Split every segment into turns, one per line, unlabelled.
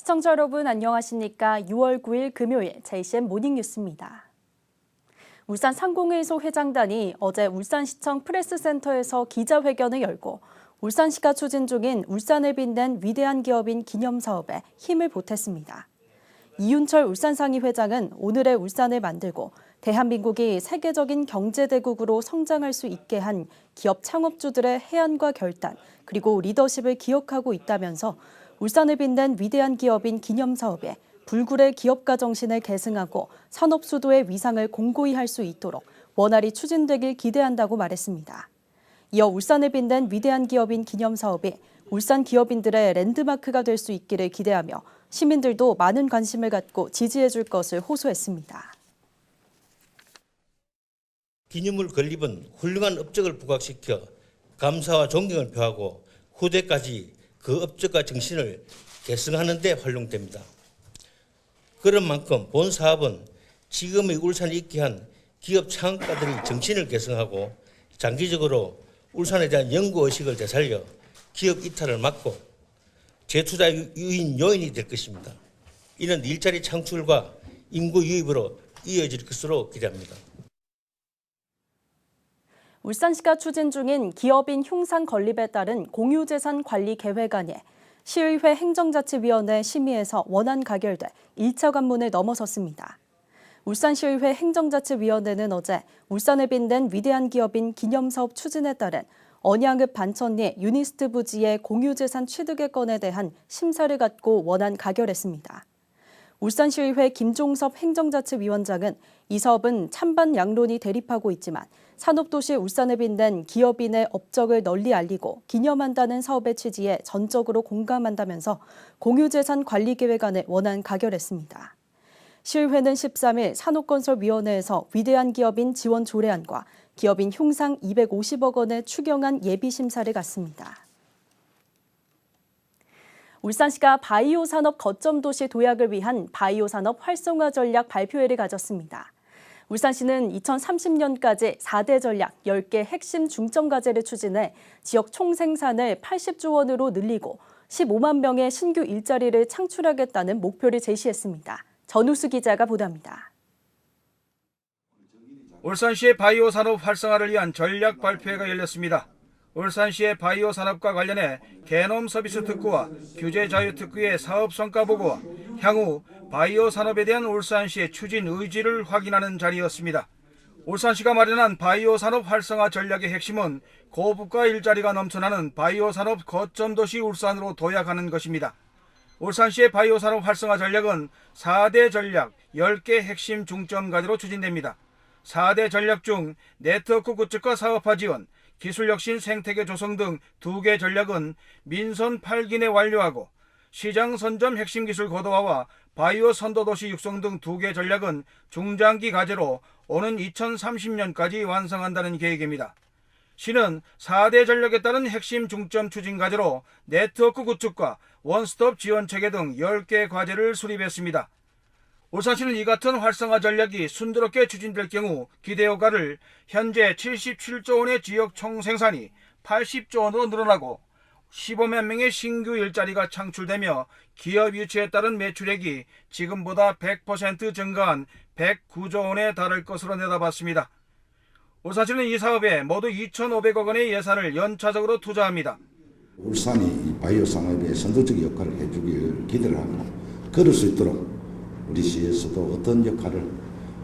시청자 여러분 안녕하십니까? 6월 9일 금요일 JCN 모닝뉴스입니다. 울산 상공회의소 회장단이 어제 울산시청 프레스센터에서 기자회견을 열고 울산시가 추진 중인 울산을 빛낸 위대한 기업인 기념사업에 힘을 보탰습니다. 이윤철 울산상위 회장은 오늘의 울산을 만들고 대한민국이 세계적인 경제대국으로 성장할 수 있게 한 기업 창업주들의 해안과 결단, 그리고 리더십을 기억하고 있다면서 울산을 빛낸 위대한 기업인 기념사업에 불굴의 기업가 정신을 계승하고 산업 수도의 위상을 공고히 할 수 있도록 원활히 추진되길 기대한다고 말했습니다. 이어 울산을 빛낸 위대한 기업인 기념사업이 울산 기업인들의 랜드마크가 될 수 있기를 기대하며 시민들도 많은 관심을 갖고 지지해 줄 것을 호소했습니다.
기념물 건립은 훌륭한 업적을 부각시켜 감사와 존경을 표하고 후대까지 그 업적과 정신을 계승하는 데 활용됩니다. 그런 만큼 본 사업은 지금의 울산을 있게 한 기업 창업가들의 정신을 계승하고 장기적으로 울산에 대한 연구의식을 되살려 기업 이탈을 막고 재투자 유인 요인이 될 것입니다. 이는 일자리 창출과 인구 유입으로 이어질 것으로 기대합니다.
울산시가 추진 중인 기업인 흉상 건립에 따른 공유재산 관리 계획안에 시의회 행정자치위원회 심의에서 원안 가결돼 1차 관문을 넘어섰습니다. 울산시의회 행정자치위원회는 어제 울산을 빛낸 위대한 기업인 기념사업 추진에 따른 언양읍 반천리 유니스트 부지의 공유재산 취득의 건에 대한 심사를 갖고 원안 가결했습니다. 울산시의회 김종섭 행정자치위원장은 이 사업은 찬반 양론이 대립하고 있지만 산업도시 울산을 빛낸 기업인의 업적을 널리 알리고 기념한다는 사업의 취지에 전적으로 공감한다면서 공유재산 관리계획안을 원안 가결했습니다. 시의회는 13일 산업건설위원회에서 위대한 기업인 지원 조례안과 기업인 흉상 250억 원의 추경안 예비심사를 갖습니다. 울산시가 바이오 산업 거점 도시 도약을 위한 바이오 산업 활성화 전략 발표회를 가졌습니다. 울산시는 2030년까지 4대 전략 10개 핵심 중점 과제를 추진해 지역 총생산을 80조 원으로 늘리고 15만 명의 신규 일자리를 창출하겠다는 목표를 제시했습니다. 전우수 기자가 보도합니다.
울산시의 바이오 산업 활성화를 위한 전략 발표회가 열렸습니다. 울산시의 바이오 산업과 관련해 개놈 서비스 특구와 규제 자유 특구의 사업 성과 보고와 향후 바이오 산업에 대한 울산시의 추진 의지를 확인하는 자리였습니다. 울산시가 마련한 바이오 산업 활성화 전략의 핵심은 고부가 일자리가 넘쳐나는 바이오 산업 거점 도시 울산으로 도약하는 것입니다. 울산시의 바이오 산업 활성화 전략은 4대 전략 10개 핵심 중점 과제로 추진됩니다. 4대 전략 중 네트워크 구축과 사업화 지원, 기술혁신 생태계 조성 등 2개 전략은 민선 8기 내 완료하고 시장 선점 핵심 기술 고도화와 바이오 선도도시 육성 등 2개 전략은 중장기 과제로 오는 2030년까지 완성한다는 계획입니다. 시는 4대 전략에 따른 핵심 중점 추진 과제로 네트워크 구축과 원스톱 지원 체계 등 10개 과제를 수립했습니다. 울산시는 이 같은 활성화 전략이 순조롭게 추진될 경우 기대 효과를 현재 77조 원의 지역 총생산이 80조 원으로 늘어나고 15만 명의 신규 일자리가 창출되며 기업 유치에 따른 매출액이 지금보다 100% 증가한 109조 원에 달할 것으로 내다봤습니다. 울산시는 이 사업에 모두 2,500억 원의 예산을 연차적으로 투자합니다.
울산이 바이오 산업에 선도적 역할을 해주길 기대를 하고 그럴 수 있도록 우리 시에서도 어떤 역할을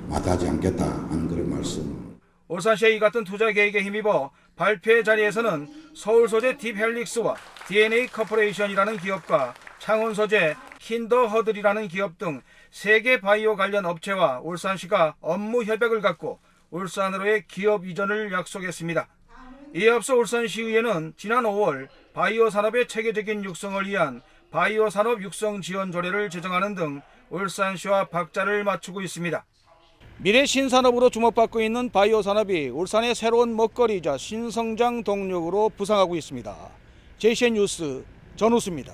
마다하지 않겠다 하는 그런 말씀.
울산시의 이 같은 투자 계획에 힘입어 발표회 자리에서는 서울 소재 딥헬릭스와 DNA 커퍼레이션이라는 기업과 창원 소재 힌더허들이라는 기업 등 3개 바이오 관련 업체와 울산시가 업무 협약을 갖고 울산으로의 기업 이전을 약속했습니다. 이에 앞서 울산시의회는 지난 5월 바이오 산업의 체계적인 육성을 위한 바이오 산업 육성 지원 조례를 제정하는 등 울산시와 박자를 맞추고 있습니다. 미래 신산업으로 주목받고 있는 바이오 산업이 울산의 새로운 먹거리이자 신성장 동력으로 부상하고 있습니다. JCN 뉴스 전우수입니다.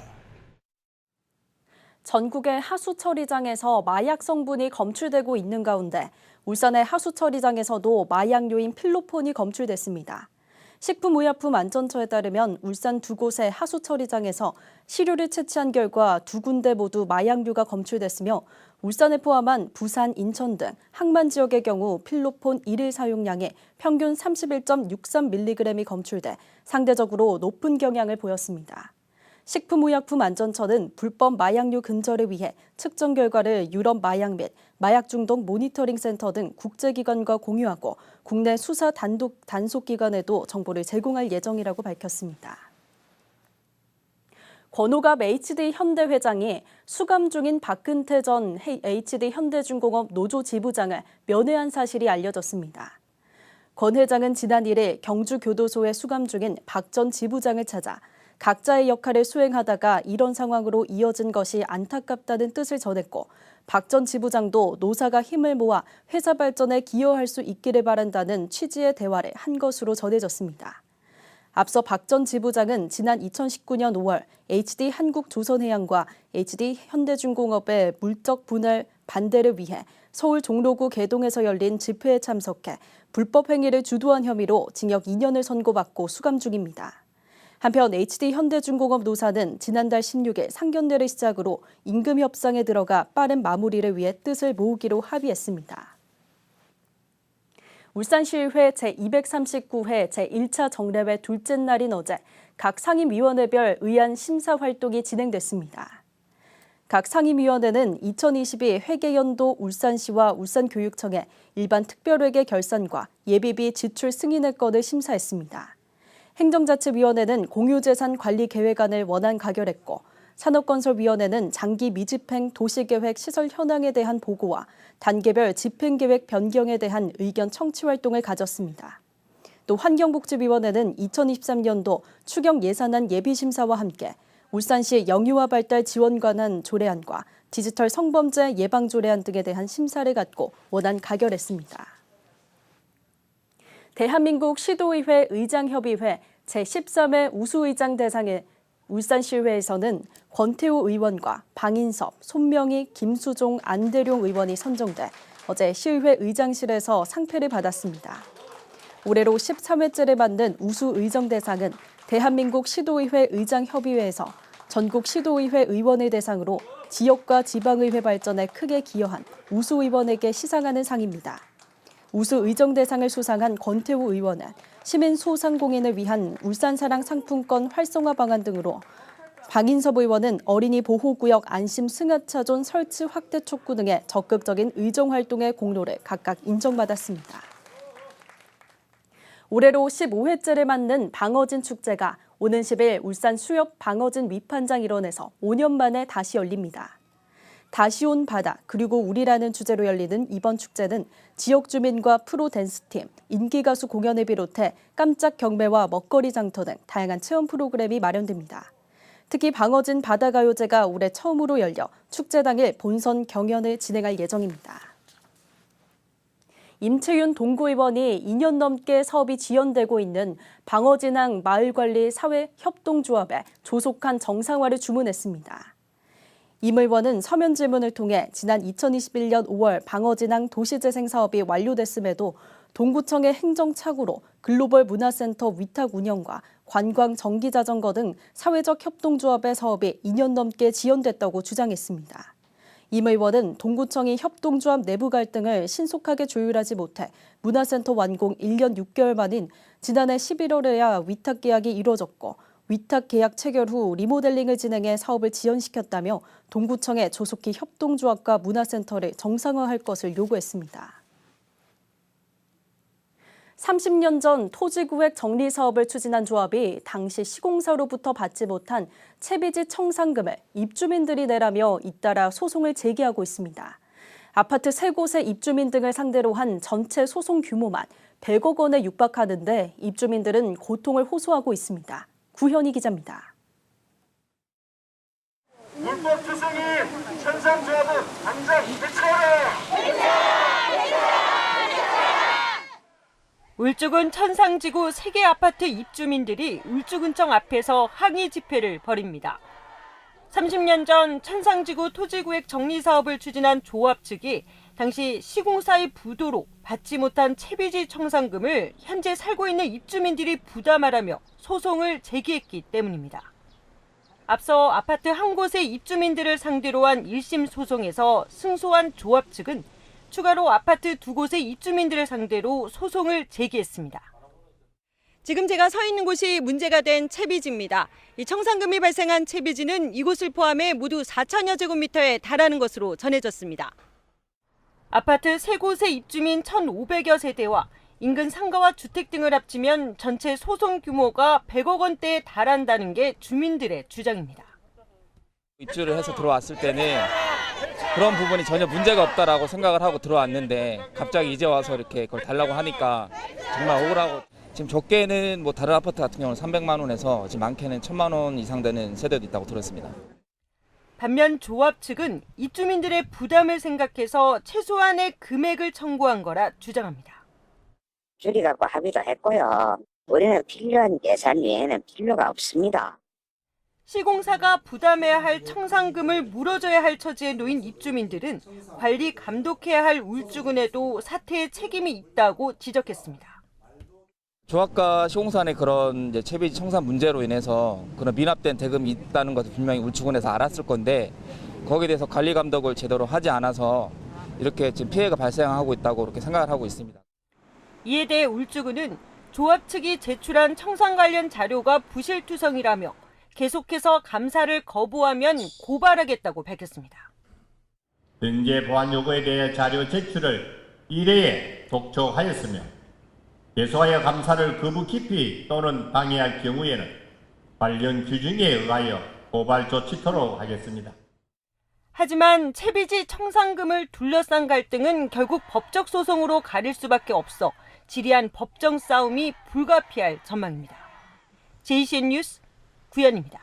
전국의 하수 처리장에서 마약 성분이 검출되고 있는 가운데 울산의 하수 처리장에서도 마약 요인 필로폰이 검출됐습니다. 식품의약품안전처에 따르면 울산 두 곳의 하수처리장에서 시료를 채취한 결과 두 군데 모두 마약류가 검출됐으며 울산을 포함한 부산, 인천 등 항만 지역의 경우 필로폰 1일 사용량이 평균 31.63mg이 검출돼 상대적으로 높은 경향을 보였습니다. 식품의약품안전처는 불법 마약류 근절을 위해 측정 결과를 유럽 마약 및 마약 중독 모니터링 센터 등 국제기관과 공유하고 국내 수사 단속기관에도 정보를 제공할 예정이라고 밝혔습니다. 권오갑 HD 현대 회장이 수감 중인 박근태 전 HD 현대중공업 노조 지부장을 면회한 사실이 알려졌습니다. 권 회장은 지난 1일 경주교도소에 수감 중인 박 전 지부장을 찾아 각자의 역할을 수행하다가 이런 상황으로 이어진 것이 안타깝다는 뜻을 전했고 박 전 지부장도 노사가 힘을 모아 회사 발전에 기여할 수 있기를 바란다는 취지의 대화를 한 것으로 전해졌습니다. 앞서 박 전 지부장은 지난 2019년 5월 HD 한국조선해양과 HD 현대중공업의 물적 분할 반대를 위해 서울 종로구 개동에서 열린 집회에 참석해 불법 행위를 주도한 혐의로 징역 2년을 선고받고 수감 중입니다. 한편 HD 현대중공업 노사는 지난달 16일 상견례를 시작으로 임금 협상에 들어가 빠른 마무리를 위해 뜻을 모으기로 합의했습니다. 울산시의회 제239회 제1차 정례회 둘째 날인 어제 각 상임위원회별 의안 심사 활동이 진행됐습니다. 각 상임위원회는 2022 회계연도 울산시와 울산교육청의 일반 특별회계 결산과 예비비 지출 승인의 건을 심사했습니다. 행정자치위원회는 공유재산 관리 계획안을 원안 가결했고 산업건설위원회는 장기 미집행 도시계획 시설 현황에 대한 보고와 단계별 집행계획 변경에 대한 의견 청취 활동을 가졌습니다. 또 환경복지위원회는 2023년도 추경 예산안 예비심사와 함께 울산시 영유아 발달 지원 관한 조례안과 디지털 성범죄 예방 조례안 등에 대한 심사를 갖고 원안 가결했습니다. 대한민국 시도의회 의장협의회 제13회 우수의장 대상에 울산시의회에서는 권태우 의원과 방인섭, 손명희, 김수종, 안대룡 의원이 선정돼 어제 시의회 의장실에서 상패를 받았습니다. 올해로 13회째를 맞는 우수의정 대상은 대한민국 시도의회 의장협의회에서 전국 시도의회 의원을 대상으로 지역과 지방의회 발전에 크게 기여한 우수의원에게 시상하는 상입니다. 우수의정 대상을 수상한 권태우 의원은 시민 소상공인을 위한 울산사랑 상품권 활성화 방안 등으로 방인섭 의원은 어린이 보호구역 안심 승하차존 설치 확대 촉구 등의 적극적인 의정활동의 공로를 각각 인정받았습니다. 올해로 15회째를 맞는 방어진 축제가 오는 10일 울산 수협 방어진 위판장 일원에서 5년 만에 다시 열립니다. 다시 온 바다 그리고 우리라는 주제로 열리는 이번 축제는 지역 주민과 프로 댄스팀, 인기 가수 공연을 비롯해 깜짝 경매와 먹거리 장터 등 다양한 체험 프로그램이 마련됩니다. 특히 방어진 바다가요제가 올해 처음으로 열려 축제 당일 본선 경연을 진행할 예정입니다. 임채윤 동구의원이 2년 넘게 사업이 지연되고 있는 방어진항 마을관리 사회협동조합에 조속한 정상화를 주문했습니다. 임 의원은 서면 질문을 통해 지난 2021년 5월 방어진항 도시재생 사업이 완료됐음에도 동구청의 행정착오로 글로벌 문화센터 위탁 운영과 관광 전기자전거 등 사회적 협동조합의 사업이 2년 넘게 지연됐다고 주장했습니다. 임 의원은 동구청이 협동조합 내부 갈등을 신속하게 조율하지 못해 문화센터 완공 1년 6개월 만인 지난해 11월에야 위탁 계약이 이루어졌고 위탁 계약 체결 후 리모델링을 진행해 사업을 지연시켰다며 동구청에 조속히 협동조합과 문화센터를 정상화할 것을 요구했습니다. 30년 전 토지구획 정리사업을 추진한 조합이 당시 시공사로부터 받지 못한 채비지 청산금을 입주민들이 내라며 잇따라 소송을 제기하고 있습니다. 아파트 3곳의 입주민 등을 상대로 한 전체 소송 규모만 100억 원에 육박하는데 입주민들은 고통을 호소하고 있습니다. 구현희 기자입니다.
불법 투쟁이 천상조합은 당장 해체하라!
울주군 천상지구 3개 아파트 입주민들이 울주군청 앞에서 항의 집회를 벌입니다. 30년 전 천상지구 토지구획 정리사업을 추진한 조합 측이 당시 시공사의 부도로 받지 못한 채비지 청산금을 현재 살고 있는 입주민들이 부담하라며 소송을 제기했기 때문입니다. 앞서 아파트 한 곳의 입주민들을 상대로 한 1심 소송에서 승소한 조합 측은 추가로 아파트 두 곳의 입주민들을 상대로 소송을 제기했습니다. 지금 제가 서 있는 곳이 문제가 된 채비지입니다. 이 청산금이 발생한 채비지는 이곳을 포함해 모두 4천여 제곱미터에 달하는 것으로 전해졌습니다. 아파트 세 곳의 입주민 1,500여 세대와 인근 상가와 주택 등을 합치면 전체 소송 규모가 100억 원대에 달한다는 게 주민들의 주장입니다.
입주를 해서 들어왔을 때는 그런 부분이 전혀 문제가 없다라고 생각을 하고 들어왔는데 갑자기 이제 와서 이렇게 그걸 달라고 하니까 정말 억울하고, 지금 적게는 뭐 다른 아파트 같은 경우는 300만 원에서 지금 많게는 1,000만 원 이상 되는 세대도 있다고 들었습니다.
반면 조합 측은 입주민들의 부담을 생각해서 최소한의 금액을 청구한 거라 주장합니다.
줄이라고 합의도 했고요. 우리는 필요한 예산 외에는 필요가 없습니다.
시공사가 부담해야 할 청산금을 물어줘야 할 처지에 놓인 입주민들은 관리 감독해야 할 울주군에도 사태의 책임이 있다고 지적했습니다.
조합과 시공사의 그런 이제 채비지 청산 문제로 인해서 그런 미납된 대금이 있다는 것을 분명히 울주군에서 알았을 건데 거기에 대해서 관리 감독을 제대로 하지 않아서 이렇게 지금 피해가 발생하고 있다고 그렇게 생각을 하고 있습니다.
이에 대해 울주군은 조합 측이 제출한 청산 관련 자료가 부실투성이라며 계속해서 감사를 거부하면 고발하겠다고 밝혔습니다.
등재 보안 요구에 대해 자료 제출을 1회에 독촉하였으며 계속하여 감사를 거부 기피 또는 방해할 경우에는 관련 규정에 의하여 고발 조치토록 하겠습니다.
하지만 채비지 청산금을 둘러싼 갈등은 결국 법적 소송으로 가릴 수밖에 없어 지리한 법정 싸움이 불가피할 전망입니다. JCN 뉴스 구현입니다.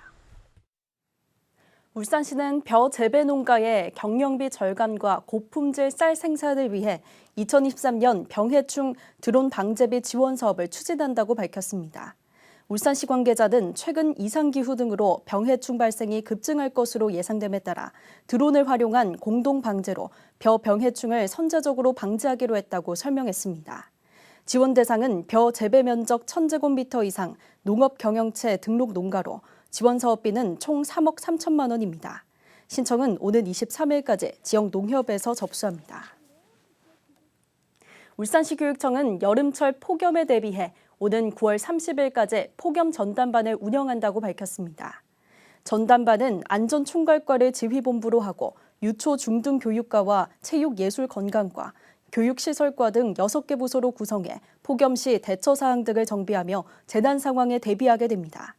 울산시는 벼 재배 농가의 경영비 절감과 고품질 쌀 생산을 위해 2023년 병해충 드론 방제비 지원 사업을 추진한다고 밝혔습니다. 울산시 관계자는 최근 이상기후 등으로 병해충 발생이 급증할 것으로 예상됨에 따라 드론을 활용한 공동 방제로 벼 병해충을 선제적으로 방지하기로 했다고 설명했습니다. 지원 대상은 벼 재배 면적 1,000제곱미터 이상 농업 경영체 등록 농가로 지원 사업비는 총 3억 3천만 원입니다. 신청은 오는 23일까지 지역 농협에서 접수합니다. 울산시 교육청은 여름철 폭염에 대비해 오는 9월 30일까지 폭염 전담반을 운영한다고 밝혔습니다. 전담반은 안전총괄과를 지휘본부로 하고 유초 중등 교육과와 체육예술건강과 교육시설과 등 6개 부서로 구성해 폭염 시 대처 사항 등을 정비하며 재난 상황에 대비하게 됩니다.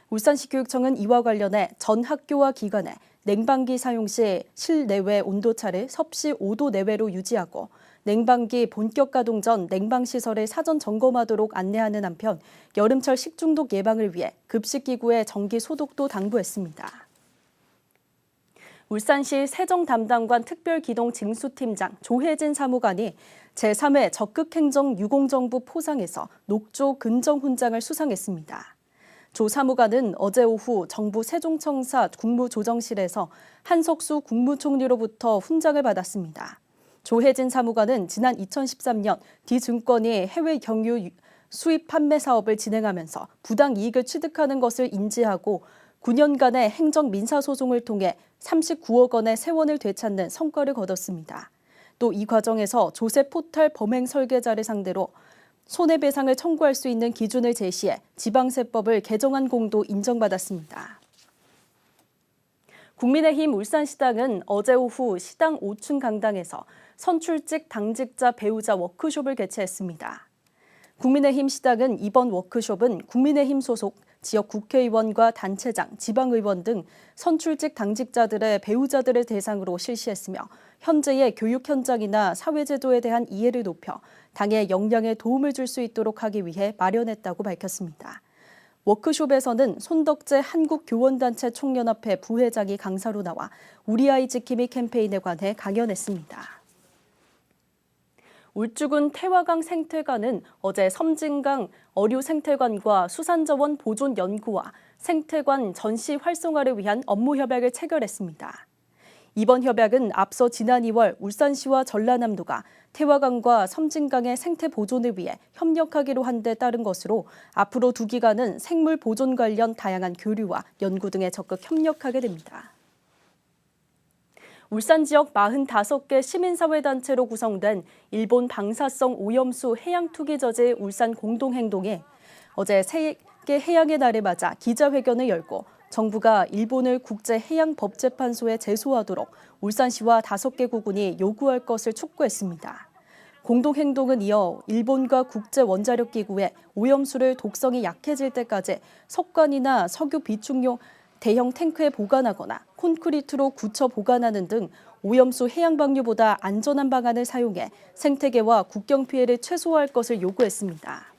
울산시 교육청은 이와 관련해 전 학교와 기관에 냉방기 사용 시 실내외 온도차를 섭씨 5도 내외로 유지하고 냉방기 본격 가동 전 냉방시설을 사전 점검하도록 안내하는 한편 여름철 식중독 예방을 위해 급식기구의 정기 소독도 당부했습니다. 울산시 세정담당관 특별기동 징수팀장 조혜진 사무관이 제3회 적극행정 유공정부 포상에서 녹조 근정훈장을 수상했습니다. 조 사무관은 어제 오후 정부 세종청사 국무조정실에서 한석수 국무총리로부터 훈장을 받았습니다. 조혜진 사무관은 지난 2013년 D증권이 해외 경유 수입 판매 사업을 진행하면서 부당 이익을 취득하는 것을 인지하고 9년간의 행정 민사소송을 통해 39억 원의 세원을 되찾는 성과를 거뒀습니다. 또 이 과정에서 조세 포탈 범행 설계자를 상대로 손해배상을 청구할 수 있는 기준을 제시해 지방세법을 개정한 공도 인정받았습니다. 국민의힘 울산시당은 어제 오후 시당 5층 강당에서 선출직 당직자 배우자 워크숍을 개최했습니다. 국민의힘 시당은 이번 워크숍은 국민의힘 소속 지역 국회의원과 단체장, 지방의원 등 선출직 당직자들의 배우자들을 대상으로 실시했으며 현재의 교육 현장이나 사회제도에 대한 이해를 높여 당의 역량에 도움을 줄 수 있도록 하기 위해 마련했다고 밝혔습니다. 워크숍에서는 손덕재 한국교원단체 총연합회 부회장이 강사로 나와 우리 아이 지킴이 캠페인에 관해 강연했습니다. 울주군 태화강 생태관은 어제 섬진강 어류 생태관과 수산자원 보존 연구와 생태관 전시 활성화를 위한 업무 협약을 체결했습니다. 이번 협약은 앞서 지난 2월 울산시와 전라남도가 태화강과 섬진강의 생태 보존을 위해 협력하기로 한 데 따른 것으로 앞으로 두 기관은 생물 보존 관련 다양한 교류와 연구 등에 적극 협력하게 됩니다. 울산 지역 45개 시민사회단체로 구성된 일본 방사성 오염수 해양 투기 저지 울산 공동행동이 어제 세계 해양의 날을 맞아 기자회견을 열고 정부가 일본을 국제해양법재판소에 제소하도록 울산시와 5개 구군이 요구할 것을 촉구했습니다. 공동행동은 이어 일본과 국제원자력기구에 오염수를 독성이 약해질 때까지 석관이나 석유 비축용 대형 탱크에 보관하거나 콘크리트로 굳혀 보관하는 등 오염수 해양 방류보다 안전한 방안을 사용해 생태계와 국경 피해를 최소화할 것을 요구했습니다.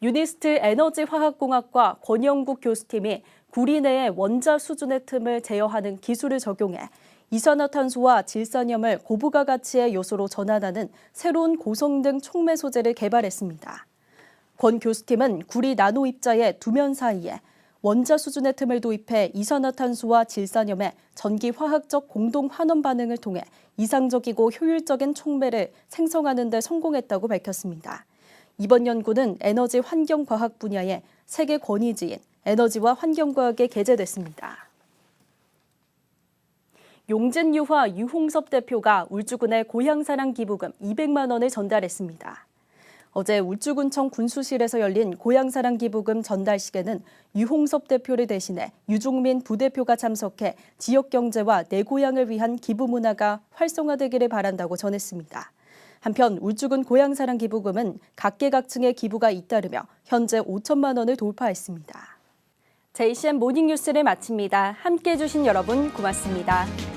유니스트 에너지화학공학과 권영국 교수팀이 구리 내의 원자 수준의 틈을 제어하는 기술을 적용해 이산화탄소와 질산염을 고부가 가치의 요소로 전환하는 새로운 고성능 촉매 소재를 개발했습니다. 권 교수팀은 구리 나노 입자의 두면 사이에 원자 수준의 틈을 도입해 이산화탄소와 질산염의 전기화학적 공동 환원 반응을 통해 이상적이고 효율적인 촉매를 생성하는 데 성공했다고 밝혔습니다. 이번 연구는 에너지 환경과학 분야의 세계 권위지인 에너지와 환경과학에 게재됐습니다. 용진유화 유홍섭 대표가 울주군의 고향사랑 기부금 200만 원을 전달했습니다. 어제 울주군청 군수실에서 열린 고향사랑 기부금 전달식에는 유홍섭 대표를 대신해 유종민 부대표가 참석해 지역 경제와 내 고향을 위한 기부 문화가 활성화되기를 바란다고 전했습니다. 한편 울주군 고향사랑 기부금은 각계각층의 기부가 잇따르며 현재 5천만 원을 돌파했습니다. JCN 모닝뉴스를 마칩니다. 함께해 주신 여러분 고맙습니다.